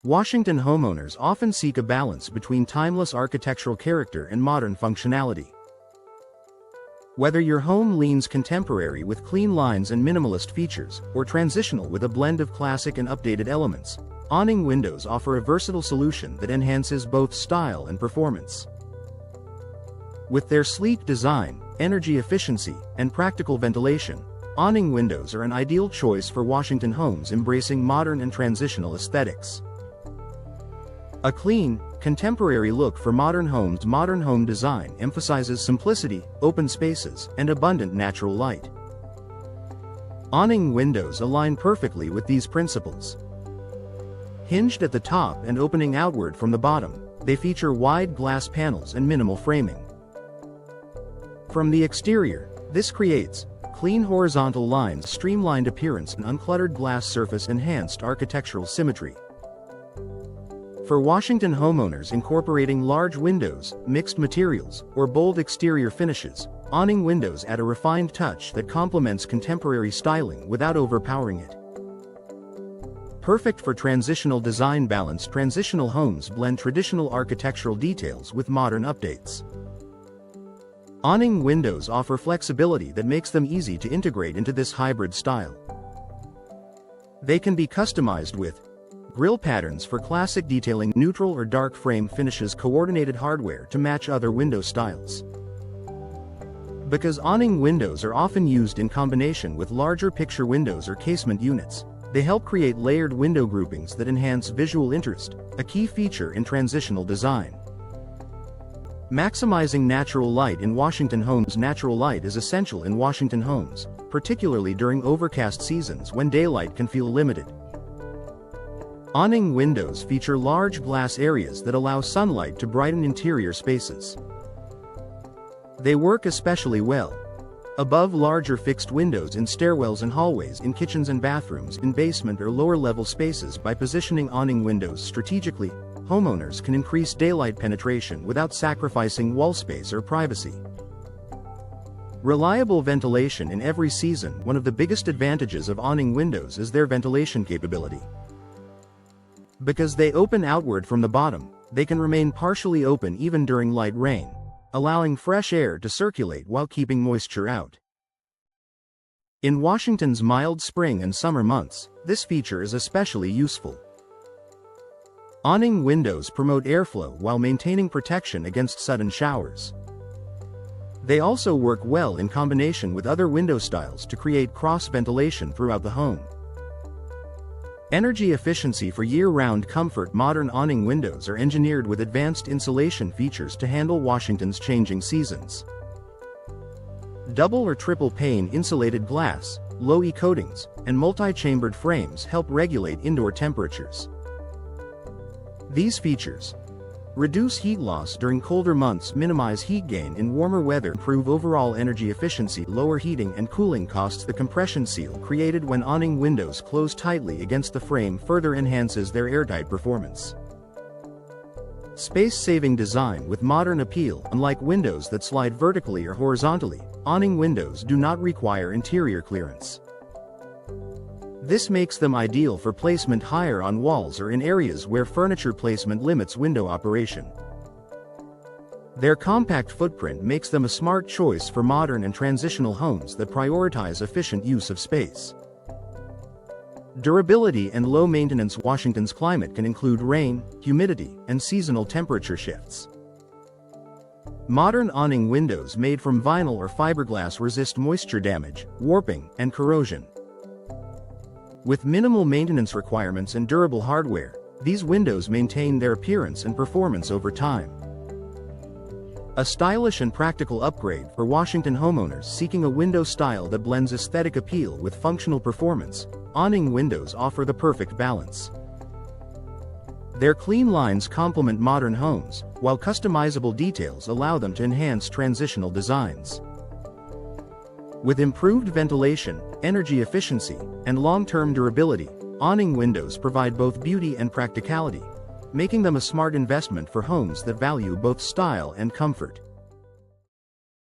Washington homeowners often seek a balance between timeless architectural character and modern functionality. Whether your home leans contemporary with clean lines and minimalist features, or transitional with a blend of classic and updated elements, Awning Windows offer a versatile solution that enhances both style and performance. With their sleek design, energy efficiency, and practical ventilation, Awning Windows are an ideal choice for Washington homes embracing modern and transitional aesthetics. A clean, contemporary look for modern homes. Modern home design emphasizes simplicity, open spaces, and abundant natural light. Awning windows align perfectly with these principles. Hinged at the top and opening outward from the bottom, they feature wide glass panels and minimal framing. From the exterior, this creates clean horizontal lines, streamlined appearance, and uncluttered glass surface enhanced architectural symmetry. For Washington homeowners incorporating large windows, mixed materials, or bold exterior finishes, Awning Windows add a refined touch that complements contemporary styling without overpowering it. Perfect for transitional design balance. Transitional homes blend traditional architectural details with modern updates. Awning windows offer flexibility that makes them easy to integrate into this hybrid style. They can be customized with grille patterns for classic detailing, neutral or dark frame finishes, coordinated hardware to match other window styles. Because awning windows are often used in combination with larger picture windows or casement units, they help create layered window groupings that enhance visual interest, a key feature in transitional design. Maximizing natural light in Washington homes. Natural light is essential in Washington homes, particularly during overcast seasons when daylight can feel limited. Awning windows feature large glass areas that allow sunlight to brighten interior spaces. They work especially well above larger fixed windows in stairwells and hallways, in kitchens and bathrooms, in basement or lower-level spaces. By positioning awning windows strategically, homeowners can increase daylight penetration without sacrificing wall space or privacy. Reliable ventilation in every season. One of the biggest advantages of awning windows is their ventilation capability. Because they open outward from the bottom, they can remain partially open even during light rain, allowing fresh air to circulate while keeping moisture out. In Washington's mild spring and summer months, this feature is especially useful. Awning windows promote airflow while maintaining protection against sudden showers. They also work well in combination with other window styles to create cross ventilation throughout the home. Energy efficiency for year-round comfort. Modern awning windows are engineered with advanced insulation features to handle Washington's changing seasons. Double or triple pane insulated glass, low-E coatings, and multi-chambered frames help regulate indoor temperatures. These features reduce heat loss during colder months, minimize heat gain in warmer weather, improve overall energy efficiency, lower heating and cooling costs. The compression seal created when awning windows close tightly against the frame further enhances their airtight performance. Space-saving design with modern appeal. Unlike windows that slide vertically or horizontally, awning windows do not require interior clearance. This makes them ideal for placement higher on walls or in areas where furniture placement limits window operation. Their compact footprint makes them a smart choice for modern and transitional homes that prioritize efficient use of space. Durability and low maintenance. Washington's climate can include rain, humidity, and seasonal temperature shifts. Modern awning windows made from vinyl or fiberglass resist moisture damage, warping, and corrosion. With minimal maintenance requirements and durable hardware, these windows maintain their appearance and performance over time. A stylish and practical upgrade for Washington homeowners seeking a window style that blends aesthetic appeal with functional performance. Awning windows offer the perfect balance. Their clean lines complement modern homes, while customizable details allow them to enhance transitional designs. With improved ventilation, energy efficiency, and long-term durability, awning windows provide both beauty and practicality, making them a smart investment for homes that value both style and comfort.